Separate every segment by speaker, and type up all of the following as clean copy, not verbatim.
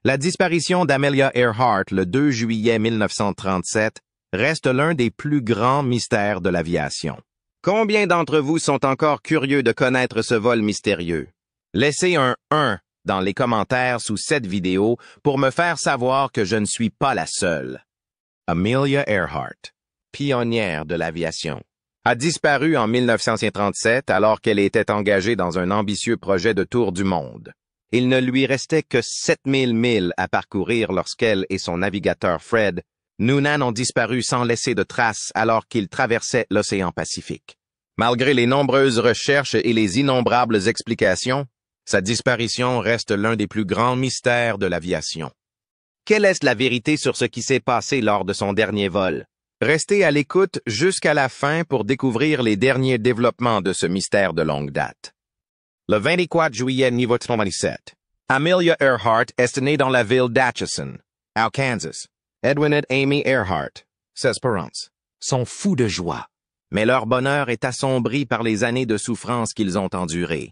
Speaker 1: La disparition d'Amelia Earhart le 2 juillet 1937 reste l'un des plus grands mystères de l'aviation. Combien d'entre vous sont encore curieux de connaître ce vol mystérieux? Laissez un 1 dans les commentaires sous cette vidéo pour me faire savoir que je ne suis pas la seule. Amelia Earhart, pionnière de l'aviation, a disparu en 1937 alors qu'elle était engagée dans un ambitieux projet de tour du monde. Il ne lui restait que 7000 milles à parcourir lorsqu'elle et son navigateur Fred Noonan ont disparu sans laisser de traces alors qu'ils traversaient l'océan Pacifique. Malgré les nombreuses recherches et les innombrables explications, sa disparition reste l'un des plus grands mystères de l'aviation. Quelle est la vérité sur ce qui s'est passé lors de son dernier vol? Restez à l'écoute jusqu'à la fin pour découvrir les derniers développements de ce mystère de longue date. Le 24 juillet 1937, Amelia Earhart est née dans la ville d'Atchison, au Kansas. Edwin et Amy Earhart, 16 parents, sont fous de joie, mais leur bonheur est assombri par les années de souffrance qu'ils ont endurées.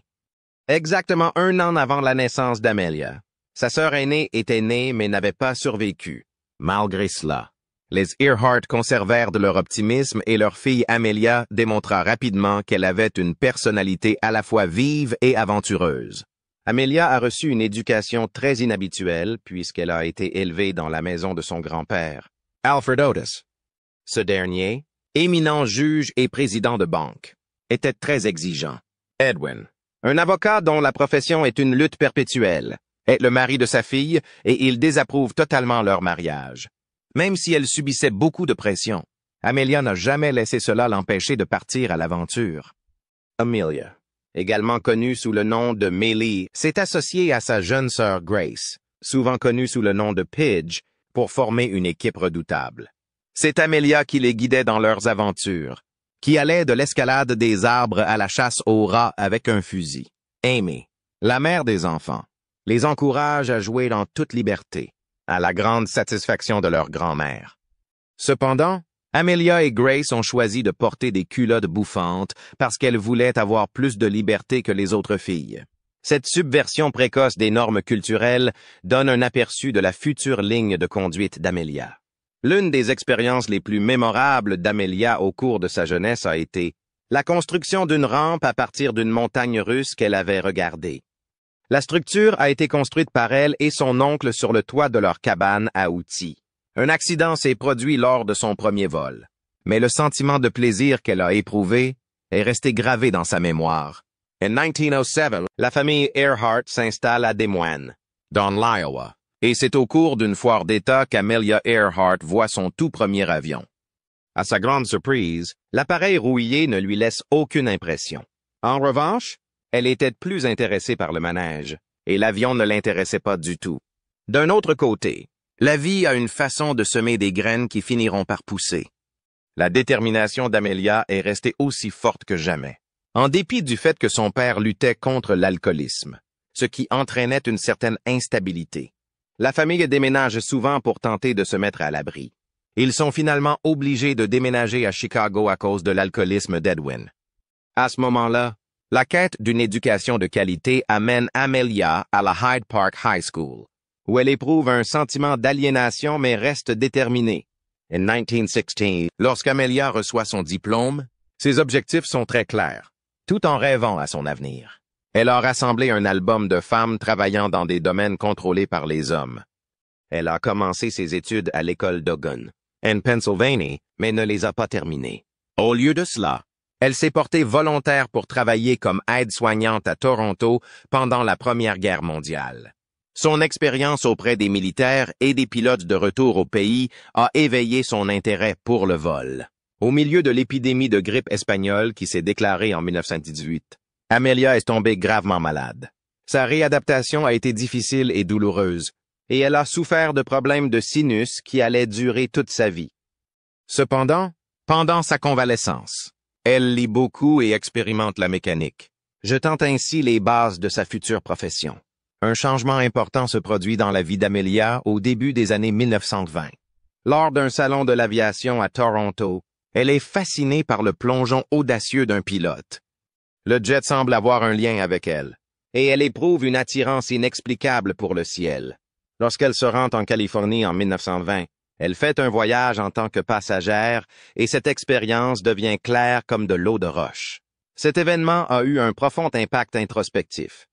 Speaker 1: Exactement 1 an avant la naissance d'Amelia, sa sœur aînée était née mais n'avait pas survécu. Malgré cela, les Earhart conservèrent de leur optimisme et leur fille Amelia démontra rapidement qu'elle avait une personnalité à la fois vive et aventureuse. Amelia a reçu une éducation très inhabituelle puisqu'elle a été élevée dans la maison de son grand-père, Alfred Otis. Ce dernier, éminent juge et président de banque, était très exigeant. Edwin, un avocat dont la profession est une lutte perpétuelle, est le mari de sa fille et il désapprouve totalement leur mariage. Même si elle subissait beaucoup de pression, Amelia n'a jamais laissé cela l'empêcher de partir à l'aventure. Amelia, également connue sous le nom de Mélie, s'est associée à sa jeune sœur Grace, souvent connue sous le nom de Pidge, pour former une équipe redoutable. C'est Amelia qui les guidait dans leurs aventures, qui allait de l'escalade des arbres à la chasse aux rats avec un fusil. Amy, la mère des enfants, les encourage à jouer en toute liberté, à la grande satisfaction de leur grand-mère. Cependant, Amelia et Grace ont choisi de porter des culottes bouffantes parce qu'elles voulaient avoir plus de liberté que les autres filles. Cette subversion précoce des normes culturelles donne un aperçu de la future ligne de conduite d'Amelia. L'une des expériences les plus mémorables d'Amelia au cours de sa jeunesse a été la construction d'une rampe à partir d'une montagne russe qu'elle avait regardée. La structure a été construite par elle et son oncle sur le toit de leur cabane à outils. Un accident s'est produit lors de son premier vol, mais le sentiment de plaisir qu'elle a éprouvé est resté gravé dans sa mémoire. En 1907, la famille Earhart s'installe à Des Moines, dans l'Iowa, et c'est au cours d'une foire d'État qu'Amelia Earhart voit son tout premier avion. À sa grande surprise, l'appareil rouillé ne lui laisse aucune impression. En revanche, elle était plus intéressée par le manège, et l'avion ne l'intéressait pas du tout. D'un autre côté, la vie a une façon de semer des graines qui finiront par pousser. La détermination d'Amelia est restée aussi forte que jamais, en dépit du fait que son père luttait contre l'alcoolisme, ce qui entraînait une certaine instabilité. La famille déménage souvent pour tenter de se mettre à l'abri. Ils sont finalement obligés de déménager à Chicago à cause de l'alcoolisme d'Edwin. À ce moment-là, la quête d'une éducation de qualité amène Amelia à la Hyde Park High School, où elle éprouve un sentiment d'aliénation mais reste déterminée. En 1916, lorsqu'Amelia reçoit son diplôme, ses objectifs sont très clairs, tout en rêvant à son avenir. Elle a rassemblé un album de femmes travaillant dans des domaines contrôlés par les hommes. Elle a commencé ses études à l'école d'Ogun, en Pennsylvanie, mais ne les a pas terminées. Au lieu de cela, elle s'est portée volontaire pour travailler comme aide-soignante à Toronto pendant la Première Guerre mondiale. Son expérience auprès des militaires et des pilotes de retour au pays a éveillé son intérêt pour le vol. Au milieu de l'épidémie de grippe espagnole qui s'est déclarée en 1918, Amelia est tombée gravement malade. Sa réadaptation a été difficile et douloureuse, et elle a souffert de problèmes de sinus qui allaient durer toute sa vie. Cependant, pendant sa convalescence, elle lit beaucoup et expérimente la mécanique, jetant ainsi les bases de sa future profession. Un changement important se produit dans la vie d'Amelia au début des années 1920. Lors d'un salon de l'aviation à Toronto, elle est fascinée par le plongeon audacieux d'un pilote. Le jet semble avoir un lien avec elle, et elle éprouve une attirance inexplicable pour le ciel. Lorsqu'elle se rend en Californie en 1920, elle fait un voyage en tant que passagère et cette expérience devient claire comme de l'eau de roche. Cet événement a eu un profond impact introspectif.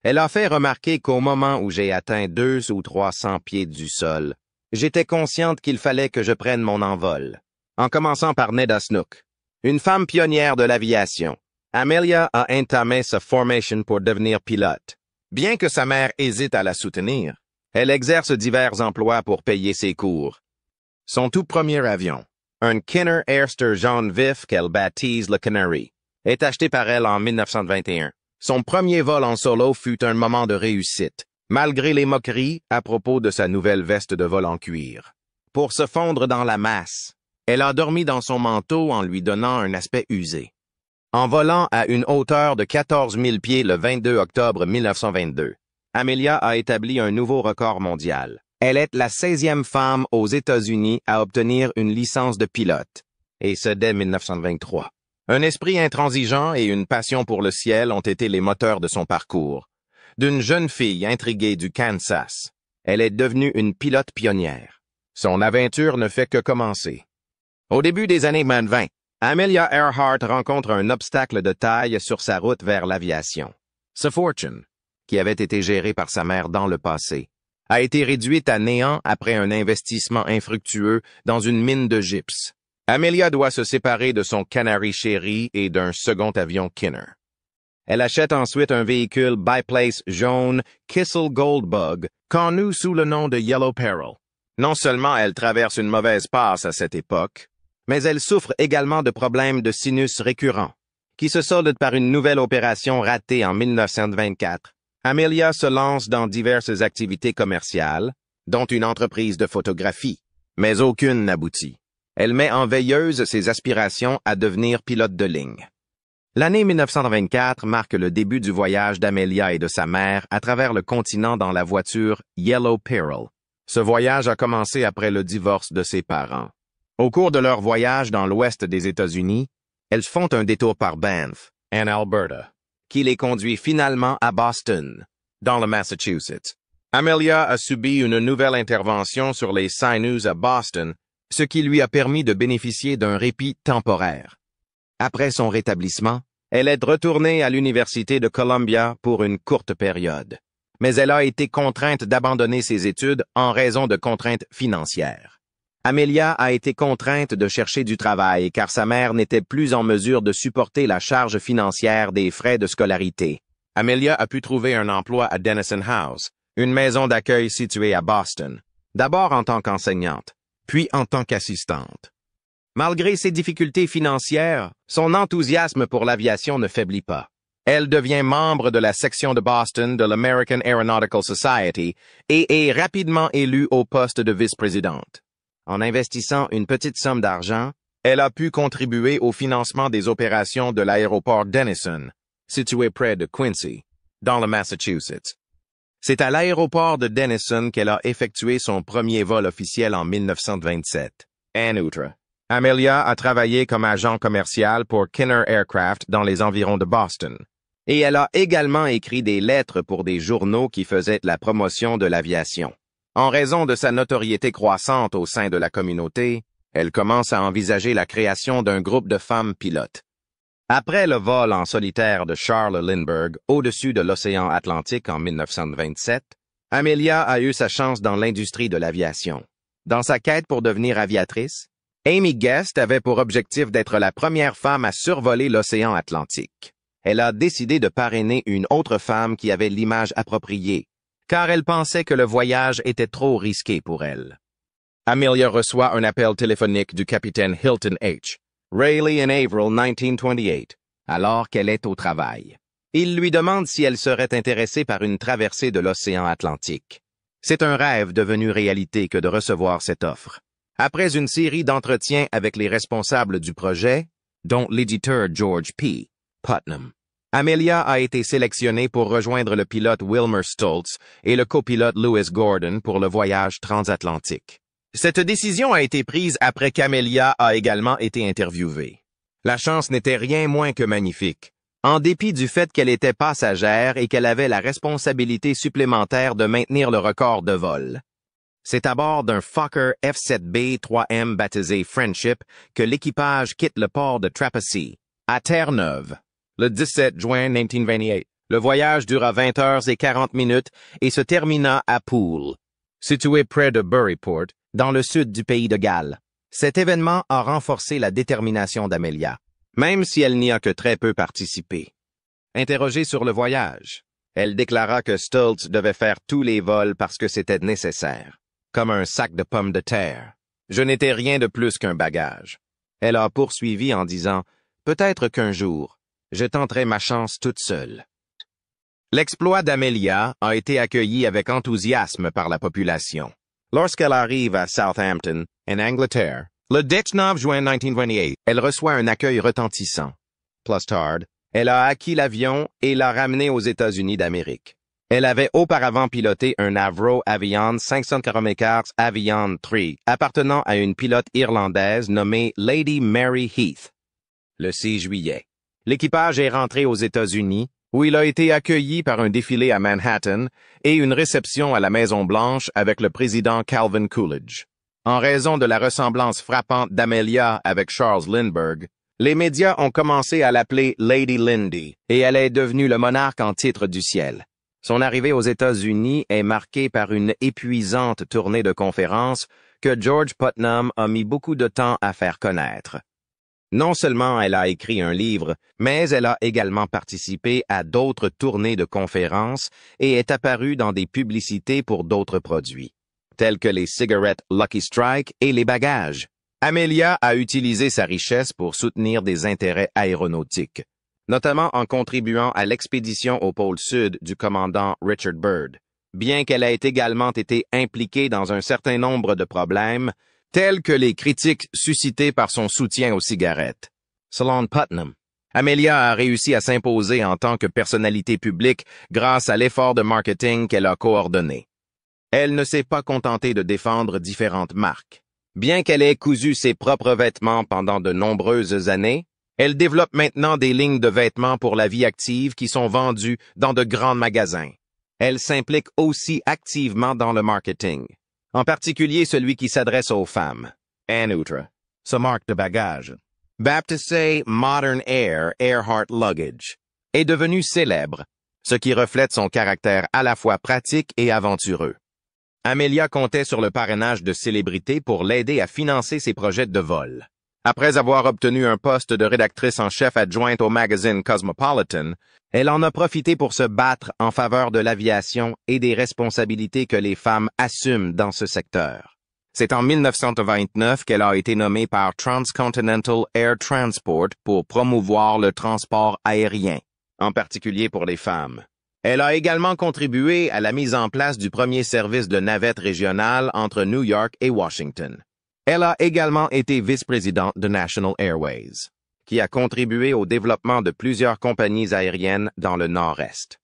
Speaker 1: Elle a fait remarquer qu'au moment où j'ai atteint 200 ou 300 pieds du sol, j'étais consciente qu'il fallait que je prenne mon envol. En commençant par Neda Snook, une femme pionnière de l'aviation, Amelia a entamé sa formation pour devenir pilote. Bien que sa mère hésite à la soutenir, elle exerce divers emplois pour payer ses cours. Son tout premier avion, un Kinner Airster jaune vif qu'elle baptise le Canary, est acheté par elle en 1921. Son premier vol en solo fut un moment de réussite, malgré les moqueries à propos de sa nouvelle veste de vol en cuir. Pour se fondre dans la masse, elle a dormi dans son manteau en lui donnant un aspect usé. En volant à une hauteur de 14 000 pieds le 22 octobre 1922, Amelia a établi un nouveau record mondial. Elle est la 16e femme aux États-Unis à obtenir une licence de pilote, et ce dès 1923. Un esprit intransigeant et une passion pour le ciel ont été les moteurs de son parcours. D'une jeune fille intriguée du Kansas, elle est devenue une pilote pionnière. Son aventure ne fait que commencer. Au début des années 20, Amelia Earhart rencontre un obstacle de taille sur sa route vers l'aviation. Sa fortune, qui avait été gérée par sa mère dans le passé, a été réduite à néant après un investissement infructueux dans une mine de gypse. Amelia doit se séparer de son Canary chéri et d'un second avion Kinner. Elle achète ensuite un véhicule biplace jaune Kissel Goldbug, connu sous le nom de Yellow Peril. Non seulement elle traverse une mauvaise passe à cette époque, mais elle souffre également de problèmes de sinus récurrents, qui se soldent par une nouvelle opération ratée en 1924. Amelia se lance dans diverses activités commerciales, dont une entreprise de photographie, mais aucune n'aboutit. Elle met en veilleuse ses aspirations à devenir pilote de ligne. L'année 1924 marque le début du voyage d'Amelia et de sa mère à travers le continent dans la voiture Yellow Peril. Ce voyage a commencé après le divorce de ses parents. Au cours de leur voyage dans l'ouest des États-Unis, elles font un détour par Banff, en Alberta, qui les conduit finalement à Boston, dans le Massachusetts. Amelia a subi une nouvelle intervention sur les sinus à Boston, ce qui lui a permis de bénéficier d'un répit temporaire. Après son rétablissement, elle est retournée à l'Université de Columbia pour une courte période, mais elle a été contrainte d'abandonner ses études en raison de contraintes financières. Amelia a été contrainte de chercher du travail car sa mère n'était plus en mesure de supporter la charge financière des frais de scolarité. Amelia a pu trouver un emploi à Denison House, une maison d'accueil située à Boston, d'abord en tant qu'enseignante, puis en tant qu'assistante. Malgré ses difficultés financières, son enthousiasme pour l'aviation ne faiblit pas. Elle devient membre de la section de Boston de l'American Aeronautical Society et est rapidement élue au poste de vice-présidente. En investissant une petite somme d'argent, elle a pu contribuer au financement des opérations de l'aéroport Denison, situé près de Quincy, dans le Massachusetts. C'est à l'aéroport de Denison qu'elle a effectué son premier vol officiel en 1927. En outre, Amelia a travaillé comme agent commercial pour Kinner Aircraft dans les environs de Boston. Et elle a également écrit des lettres pour des journaux qui faisaient la promotion de l'aviation. En raison de sa notoriété croissante au sein de la communauté, elle commence à envisager la création d'un groupe de femmes pilotes. Après le vol en solitaire de Charles Lindbergh au-dessus de l'océan Atlantique en 1927, Amelia a eu sa chance dans l'industrie de l'aviation. Dans sa quête pour devenir aviatrice, Amy Guest avait pour objectif d'être la première femme à survoler l'océan Atlantique. Elle a décidé de parrainer une autre femme qui avait l'image appropriée, car elle pensait que le voyage était trop risqué pour elle. Amelia reçoit un appel téléphonique du capitaine Hilton H. Rayleigh en avril 1928, alors qu'elle est au travail. Il lui demande si elle serait intéressée par une traversée de l'océan Atlantique. C'est un rêve devenu réalité que de recevoir cette offre. Après une série d'entretiens avec les responsables du projet, dont l'éditeur George P. Putnam, Amelia a été sélectionnée pour rejoindre le pilote Wilmer Stoltz et le copilote Lewis Gordon pour le voyage transatlantique. Cette décision a été prise après qu'Amelia a également été interviewée. La chance n'était rien moins que magnifique. en dépit du fait qu'elle était passagère et qu'elle avait la responsabilité supplémentaire de maintenir le record de vol. C'est à bord d'un Fokker F-7B 3M baptisé Friendship que l'équipage quitte le port de Trapassey, à Terre-Neuve, le 17 juin 1928. Le voyage dura 20 heures et 40 minutes et se termina à Poole, situé près de Buryport, dans le sud du pays de Galles. Cet événement a renforcé la détermination d'Amelia, même si elle n'y a que très peu participé. Interrogée sur le voyage, elle déclara que Stultz devait faire tous les vols parce que c'était nécessaire, comme un sac de pommes de terre. Je n'étais rien de plus qu'un bagage. Elle a poursuivi en disant « Peut-être qu'un jour, je tenterai ma chance toute seule. » L'exploit d'Amelia a été accueilli avec enthousiasme par la population. Lorsqu'elle arrive à Southampton, en Angleterre, le 19 juin 1928, elle reçoit un accueil retentissant. Plus tard, elle a acquis l'avion et l'a ramené aux États-Unis d'Amérique. Elle avait auparavant piloté un Avro Avion 544 Avion 3 appartenant à une pilote irlandaise nommée Lady Mary Heath. Le 6 juillet, l'équipage est rentré aux États-Unis où il a été accueilli par un défilé à Manhattan et une réception à la Maison-Blanche avec le président Calvin Coolidge. En raison de la ressemblance frappante d'Amelia avec Charles Lindbergh, les médias ont commencé à l'appeler Lady Lindy et elle est devenue le monarque en titre du ciel. Son arrivée aux États-Unis est marquée par une épuisante tournée de conférences que George Putnam a mis beaucoup de temps à faire connaître. Non seulement elle a écrit un livre, mais elle a également participé à d'autres tournées de conférences et est apparue dans des publicités pour d'autres produits, tels que les cigarettes Lucky Strike et les bagages. Amelia a utilisé sa richesse pour soutenir des intérêts aéronautiques, notamment en contribuant à l'expédition au pôle Sud du commandant Richard Byrd, bien qu'elle ait également été impliquée dans un certain nombre de problèmes, tels que les critiques suscitées par son soutien aux cigarettes. Selon Putnam, Amelia a réussi à s'imposer en tant que personnalité publique grâce à l'effort de marketing qu'elle a coordonné. Elle ne s'est pas contentée de défendre différentes marques. Bien qu'elle ait cousu ses propres vêtements pendant de nombreuses années, elle développe maintenant des lignes de vêtements pour la vie active qui sont vendues dans de grands magasins. Elle s'implique aussi activement dans le marketing, en particulier celui qui s'adresse aux femmes. En outre, sa marque de bagages, baptisée Modern Air Earhart Luggage, est devenue célèbre, ce qui reflète son caractère à la fois pratique et aventureux. Amelia comptait sur le parrainage de célébrités pour l'aider à financer ses projets de vol. Après avoir obtenu un poste de rédactrice en chef adjointe au magazine Cosmopolitan, elle en a profité pour se battre en faveur de l'aviation et des responsabilités que les femmes assument dans ce secteur. C'est en 1929 qu'elle a été nommée par Transcontinental Air Transport pour promouvoir le transport aérien, en particulier pour les femmes. Elle a également contribué à la mise en place du premier service de navette régionale entre New York et Washington. Elle a également été vice-présidente de National Airways, qui a contribué au développement de plusieurs compagnies aériennes dans le Nord-Est.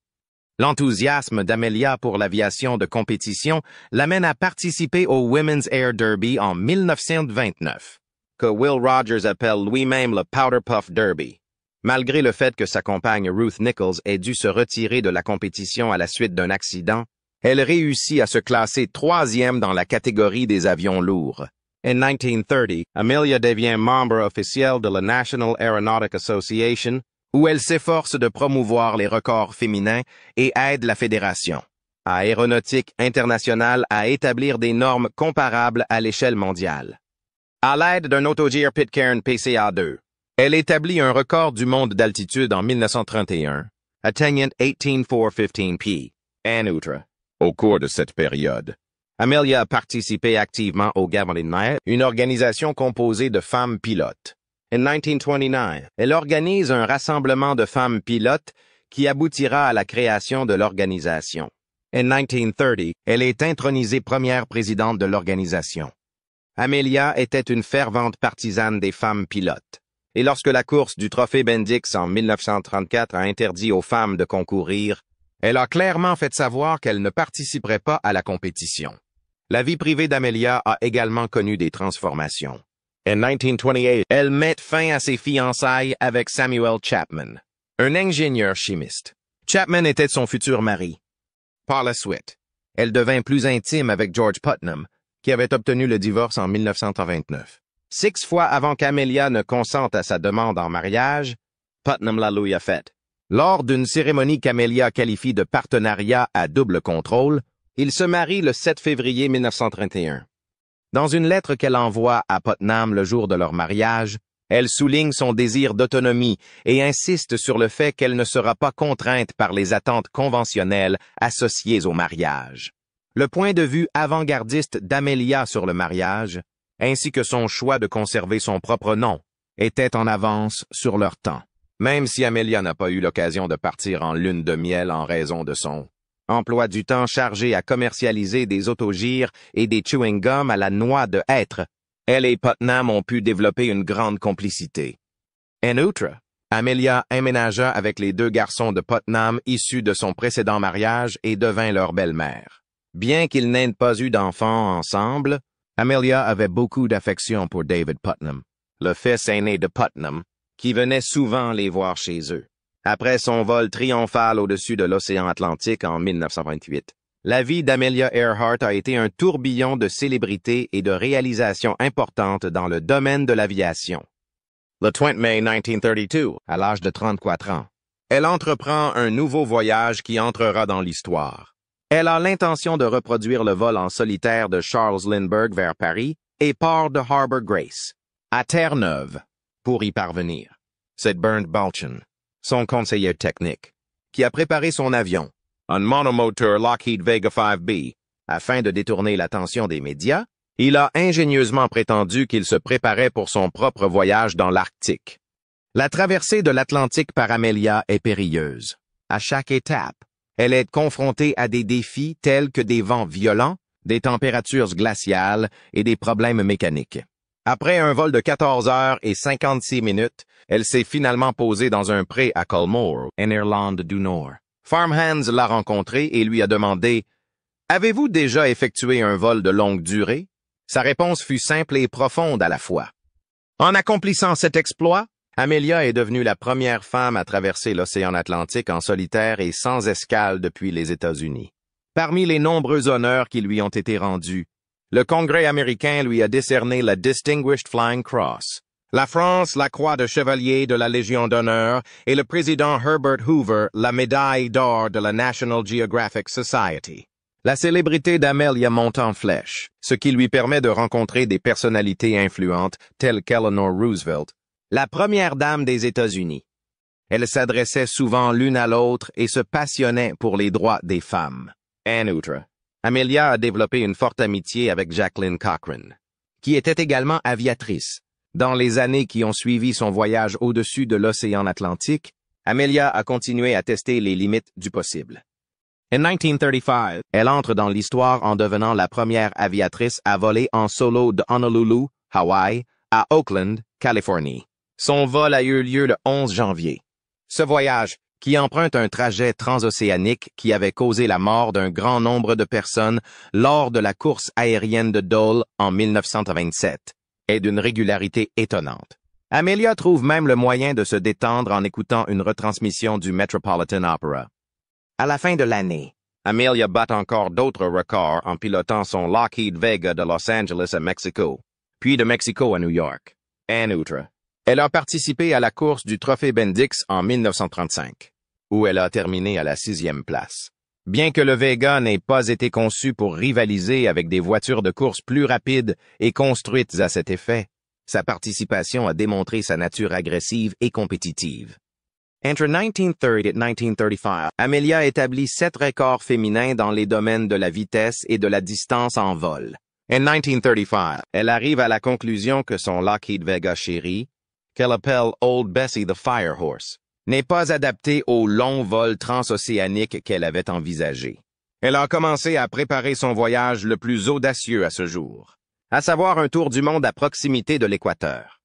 Speaker 1: L'enthousiasme d'Amelia pour l'aviation de compétition l'amène à participer au Women's Air Derby en 1929, que Will Rogers appelle lui-même le Powder Puff Derby. Malgré le fait que sa compagne Ruth Nichols ait dû se retirer de la compétition à la suite d'un accident, elle réussit à se classer 3e dans la catégorie des avions lourds. En 1930, Amelia devient membre officiel de la National Aeronautic Association, où elle s'efforce de promouvoir les records féminins et aide la Fédération aéronautique internationale à établir des normes comparables à l'échelle mondiale. À l'aide d'un Autogire Pitcairn PCA-2, elle établit un record du monde d'altitude en 1931, atteignant 18,415 pieds. En outre, au cours de cette période, Amelia a participé activement au Gamelin, une organisation composée de femmes pilotes. En 1929, elle organise un rassemblement de femmes pilotes qui aboutira à la création de l'organisation. En 1930, elle est intronisée première présidente de l'organisation. Amelia était une fervente partisane des femmes pilotes. Et lorsque la course du Trophée Bendix en 1934 a interdit aux femmes de concourir, elle a clairement fait savoir qu'elle ne participerait pas à la compétition. La vie privée d'Amelia a également connu des transformations. En 1928, elle met fin à ses fiançailles avec Samuel Chapman. un ingénieur chimiste. Chapman était son futur mari. Par la suite, elle devint plus intime avec George Putnam, qui avait obtenu le divorce en 1929. 6 fois avant qu'Amelia ne consente à sa demande en mariage, Putnam la lui a faite. Lors d'une cérémonie qu'Amelia qualifie de partenariat à double contrôle, ils se marient le 7 février 1931. Dans une lettre qu'elle envoie à Putnam le jour de leur mariage, elle souligne son désir d'autonomie et insiste sur le fait qu'elle ne sera pas contrainte par les attentes conventionnelles associées au mariage. Le point de vue avant-gardiste d'Amelia sur le mariage, ainsi que son choix de conserver son propre nom, était en avance sur leur temps. Même si Amelia n'a pas eu l'occasion de partir en lune de miel en raison de son emploi du temps chargé à commercialiser des autogires et des chewing-gums à la noix de hêtre, elle et Putnam ont pu développer une grande complicité. En outre, Amelia emménagea avec les 2 garçons de Putnam issus de son précédent mariage et devint leur belle-mère. Bien qu'ils n'aient pas eu d'enfants ensemble, Amelia avait beaucoup d'affection pour David Putnam, le fils aîné de Putnam, qui venait souvent les voir chez eux. Après son vol triomphal au-dessus de l'océan Atlantique en 1928, la vie d'Amelia Earhart a été un tourbillon de célébrités et de réalisations importantes dans le domaine de l'aviation. Le 20 mai 1932, à l'âge de 34 ans, elle entreprend un nouveau voyage qui entrera dans l'histoire. Elle a l'intention de reproduire le vol en solitaire de Charles Lindbergh vers Paris et part de Harbour Grace, à Terre-Neuve, pour y parvenir. C'est Bernd Balchen, son conseiller technique, qui a préparé son avion, un monomoteur Lockheed Vega 5B, afin de détourner l'attention des médias. Il a ingénieusement prétendu qu'il se préparait pour son propre voyage dans l'Arctique. La traversée de l'Atlantique par Amelia est périlleuse. À chaque étape, elle est confrontée à des défis tels que des vents violents, des températures glaciales et des problèmes mécaniques. Après un vol de 14 heures et 56 minutes, elle s'est finalement posée dans un pré à Culmore, en Irlande du Nord. Farmhands l'a rencontrée et lui a demandé « Avez-vous déjà effectué un vol de longue durée ?» Sa réponse fut simple et profonde à la fois. En accomplissant cet exploit, Amelia est devenue la première femme à traverser l'océan Atlantique en solitaire et sans escale depuis les États-Unis. Parmi les nombreux honneurs qui lui ont été rendus, le Congrès américain lui a décerné la Distinguished Flying Cross. La France, la Croix de Chevalier de la Légion d'honneur et le président Herbert Hoover, la médaille d'or de la National Geographic Society. La célébrité d'Amelia monte en flèche, ce qui lui permet de rencontrer des personnalités influentes telles qu'Eleanor Roosevelt, la première dame des États-Unis. Elles s'adressaient souvent l'une à l'autre et se passionnaient pour les droits des femmes. En outre, Amelia a développé une forte amitié avec Jacqueline Cochran, qui était également aviatrice. Dans les années qui ont suivi son voyage au-dessus de l'océan Atlantique, Amelia a continué à tester les limites du possible. En 1935, elle entre dans l'histoire en devenant la première aviatrice à voler en solo de Honolulu, Hawaï, à Oakland, Californie. Son vol a eu lieu le 11 janvier. Ce voyage, qui emprunte un trajet transocéanique qui avait causé la mort d'un grand nombre de personnes lors de la course aérienne de Dole en 1927, est d'une régularité étonnante. Amelia trouve même le moyen de se détendre en écoutant une retransmission du Metropolitan Opera. À la fin de l'année, Amelia bat encore d'autres records en pilotant son Lockheed Vega de Los Angeles à Mexico, puis de Mexico à New York. En outre, elle a participé à la course du Trophée Bendix en 1935, où elle a terminé à la 6e place. Bien que le Vega n'ait pas été conçu pour rivaliser avec des voitures de course plus rapides et construites à cet effet, sa participation a démontré sa nature agressive et compétitive. Entre 1930 et 1935, Amelia établit 7 records féminins dans les domaines de la vitesse et de la distance en vol. En 1935, elle arrive à la conclusion que son Lockheed Vega chéri, qu'elle appelle Old Bessie the Firehorse, n'est pas adapté au long vol transocéanique qu'elle avait envisagé. Elle a commencé à préparer son voyage le plus audacieux à ce jour, à savoir un tour du monde à proximité de l'équateur.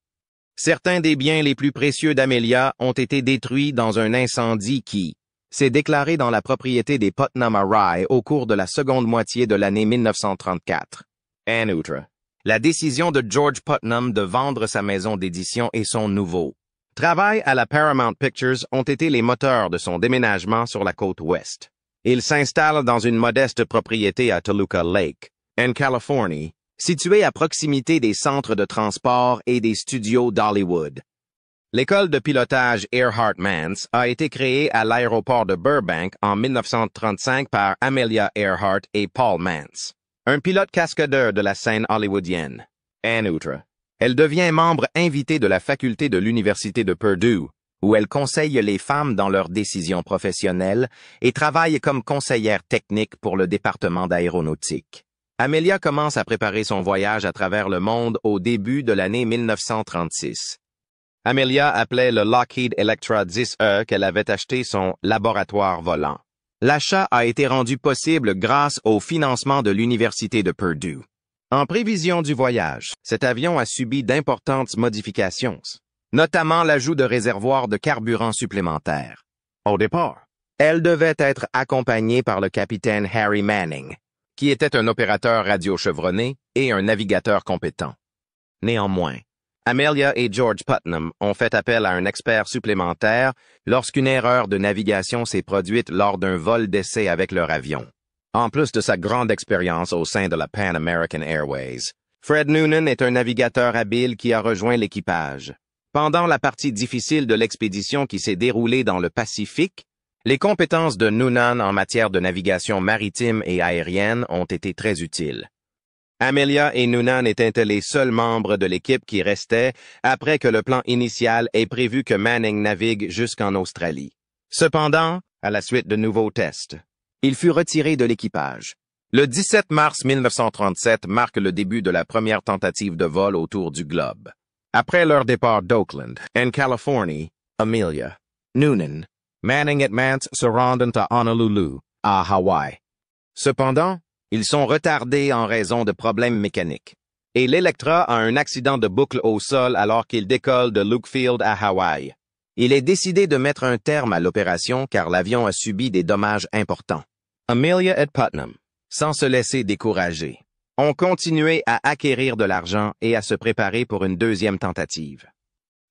Speaker 1: Certains des biens les plus précieux d'Amelia ont été détruits dans un incendie qui s'est déclaré dans la propriété des Putnam à Rye au cours de la seconde moitié de l'année 1934. En outre, la décision de George Putnam de vendre sa maison d'édition et son nouveau Travail à la Paramount Pictures ont été les moteurs de son déménagement sur la côte ouest. Il s'installe dans une modeste propriété à Toluca Lake, en Californie, située à proximité des centres de transport et des studios d'Hollywood. L'école de pilotage Earhart-Mance a été créée à l'aéroport de Burbank en 1935 par Amelia Earhart et Paul Mance, un pilote cascadeur de la scène hollywoodienne. En outre, elle devient membre invitée de la faculté de l'Université de Purdue, où elle conseille les femmes dans leurs décisions professionnelles et travaille comme conseillère technique pour le département d'aéronautique. Amelia commence à préparer son voyage à travers le monde au début de l'année 1936. Amelia appelait le Lockheed Electra 10E qu'elle avait acheté son laboratoire volant. L'achat a été rendu possible grâce au financement de l'Université de Purdue. En prévision du voyage, cet avion a subi d'importantes modifications, notamment l'ajout de réservoirs de carburant supplémentaires. Au départ, elle devait être accompagnée par le capitaine Harry Manning, qui était un opérateur radio chevronné et un navigateur compétent. Néanmoins, Amelia et George Putnam ont fait appel à un expert supplémentaire lorsqu'une erreur de navigation s'est produite lors d'un vol d'essai avec leur avion. En plus de sa grande expérience au sein de la Pan American Airways, Fred Noonan est un navigateur habile qui a rejoint l'équipage. Pendant la partie difficile de l'expédition qui s'est déroulée dans le Pacifique, les compétences de Noonan en matière de navigation maritime et aérienne ont été très utiles. Amelia et Noonan étaient les seuls membres de l'équipe qui restaient après que le plan initial ait prévu que Manning navigue jusqu'en Australie. Cependant, à la suite de nouveaux tests, il fut retiré de l'équipage. Le 17 mars 1937 marque le début de la première tentative de vol autour du globe. Après leur départ d'Oakland, en Californie, Amelia, Noonan, Manning et Mance se rendent à Honolulu, à Hawaï. Cependant, ils sont retardés en raison de problèmes mécaniques. Et l'Electra a un accident de boucle au sol alors qu'il décolle de Lukefield à Hawaï. Il est décidé de mettre un terme à l'opération car l'avion a subi des dommages importants. Amelia et Putnam, sans se laisser décourager, ont continué à acquérir de l'argent et à se préparer pour une deuxième tentative.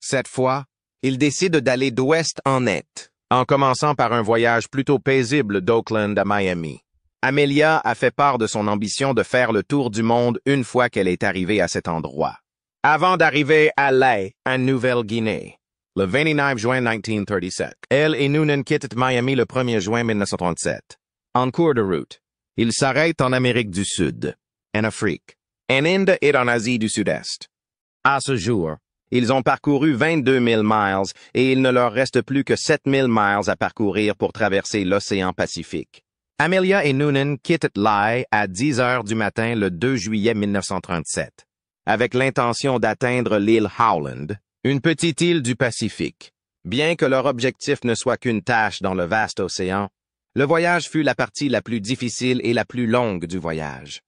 Speaker 1: Cette fois, ils décident d'aller d'ouest en est, en commençant par un voyage plutôt paisible d'Oakland à Miami. Amelia a fait part de son ambition de faire le tour du monde une fois qu'elle est arrivée à cet endroit. Avant d'arriver à Lae, en Nouvelle-Guinée, le 29 juin 1937, elle et Noonan quittent Miami le 1er juin 1937. En cours de route, ils s'arrêtent en Amérique du Sud, en Afrique, en Inde et en Asie du Sud-Est. À ce jour, ils ont parcouru 22 000 miles et il ne leur reste plus que 7 000 miles à parcourir pour traverser l'océan Pacifique. Amelia et Noonan quittent Lae à 10 heures du matin le 2 juillet 1937, avec l'intention d'atteindre l'île Howland, une petite île du Pacifique. Bien que leur objectif ne soit qu'une tâche dans le vaste océan, le voyage fut la partie la plus difficile et la plus longue du voyage.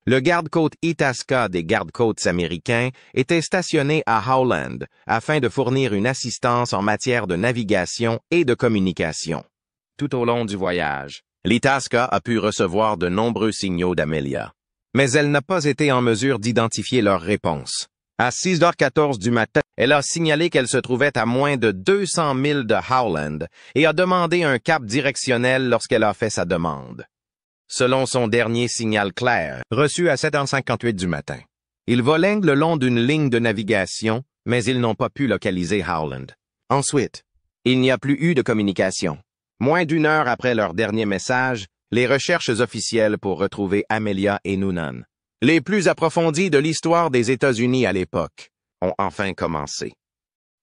Speaker 1: Le garde-côte Itasca des gardes-côtes américains était stationné à Howland afin de fournir une assistance en matière de navigation et de communication. Tout au long du voyage, l'Itasca a pu recevoir de nombreux signaux d'Amelia, mais elle n'a pas été en mesure d'identifier leur réponse. À 6h14 du matin, elle a signalé qu'elle se trouvait à moins de 200 000 de Howland et a demandé un cap directionnel lorsqu'elle a fait sa demande. Selon son dernier signal clair, reçu à 7h58 du matin, ils volinguent le long d'une ligne de navigation, mais ils n'ont pas pu localiser Howland. Ensuite, il n'y a plus eu de communication. Moins d'une heure après leur dernier message, les recherches officielles pour retrouver Amelia et Noonan, les plus approfondies de l'histoire des États-Unis à l'époque, ont enfin commencé.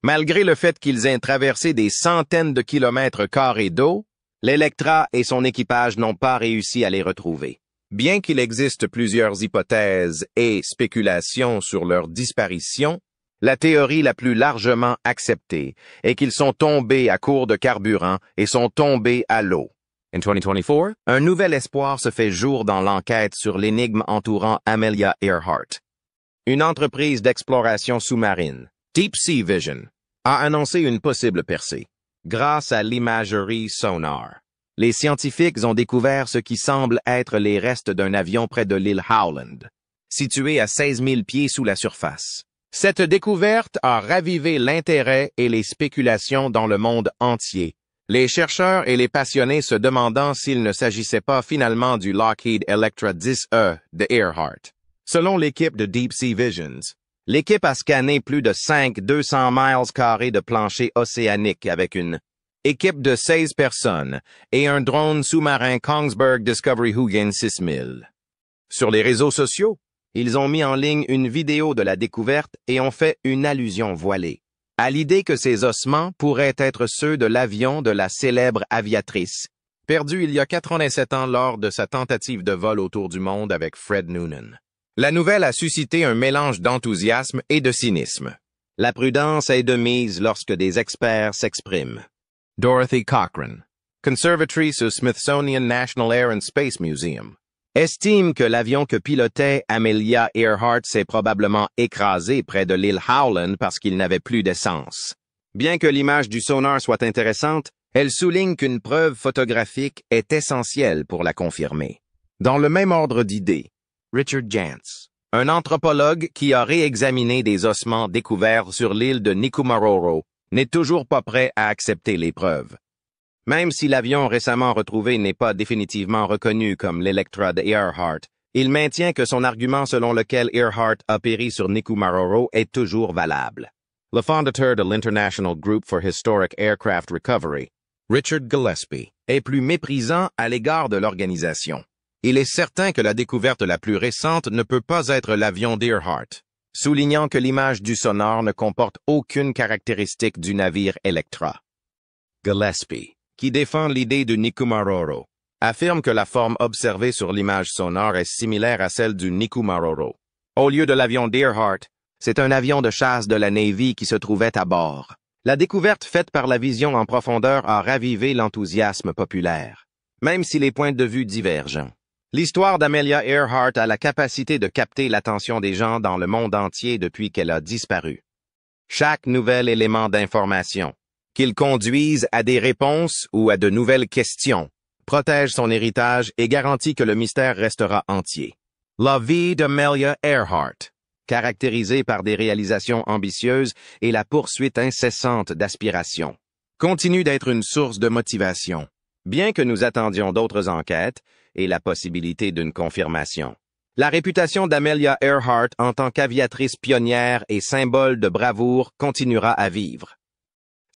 Speaker 1: Malgré le fait qu'ils aient traversé des centaines de kilomètres carrés d'eau, l'Electra et son équipage n'ont pas réussi à les retrouver. Bien qu'il existe plusieurs hypothèses et spéculations sur leur disparition, la théorie la plus largement acceptée est qu'ils sont tombés à court de carburant et sont tombés à l'eau. En 2024, un nouvel espoir se fait jour dans l'enquête sur l'énigme entourant Amelia Earhart. Une entreprise d'exploration sous-marine, Deep Sea Vision, a annoncé une possible percée. Grâce à l'imagerie sonar, les scientifiques ont découvert ce qui semble être les restes d'un avion près de l'île Howland, située à 16 000 pieds sous la surface. Cette découverte a ravivé l'intérêt et les spéculations dans le monde entier, les chercheurs et les passionnés se demandant s'il ne s'agissait pas finalement du Lockheed Electra 10E de Earhart. Selon l'équipe de Deep Sea Visions, l'équipe a scanné plus de 200 miles carrés de plancher océanique avec une équipe de 16 personnes et un drone sous-marin Kongsberg Discovery Hugin 6000. Sur les réseaux sociaux, ils ont mis en ligne une vidéo de la découverte et ont fait une allusion voilée à l'idée que ces ossements pourraient être ceux de l'avion de la célèbre aviatrice, perdue il y a 87 ans lors de sa tentative de vol autour du monde avec Fred Noonan. La nouvelle a suscité un mélange d'enthousiasme et de cynisme. La prudence est de mise lorsque des experts s'expriment. Dorothy Cochrane, conservatrice au Smithsonian National Air and Space Museum, estime que l'avion que pilotait Amelia Earhart s'est probablement écrasé près de l'île Howland parce qu'il n'avait plus d'essence. Bien que l'image du sonar soit intéressante, elle souligne qu'une preuve photographique est essentielle pour la confirmer. Dans le même ordre d'idées, Richard Jantz, un anthropologue qui a réexaminé des ossements découverts sur l'île de Nikumaroro, n'est toujours pas prêt à accepter les preuves. Même si l'avion récemment retrouvé n'est pas définitivement reconnu comme l'Electra de Earhart, il maintient que son argument selon lequel Earhart a péri sur Nikumaroro est toujours valable. Le fondateur de l'International Group for Historic Aircraft Recovery, Richard Gillespie, est plus méprisant à l'égard de l'organisation. Il est certain que la découverte la plus récente ne peut pas être l'avion d'Earhart, soulignant que l'image du sonar ne comporte aucune caractéristique du navire Electra. Gillespie, qui défend l'idée de Nikumaroro, affirme que la forme observée sur l'image sonore est similaire à celle du Nikumaroro. Au lieu de l'avion d'Earhart, c'est un avion de chasse de la Navy qui se trouvait à bord. La découverte faite par la vision en profondeur a ravivé l'enthousiasme populaire, même si les points de vue divergent. L'histoire d'Amelia Earhart a la capacité de capter l'attention des gens dans le monde entier depuis qu'elle a disparu. Chaque nouvel élément d'information, qu'il conduise à des réponses ou à de nouvelles questions, protège son héritage et garantit que le mystère restera entier. La vie d'Amelia Earhart, caractérisée par des réalisations ambitieuses et la poursuite incessante d'aspirations, continue d'être une source de motivation, bien que nous attendions d'autres enquêtes et la possibilité d'une confirmation. La réputation d'Amelia Earhart en tant qu'aviatrice pionnière et symbole de bravoure continuera à vivre.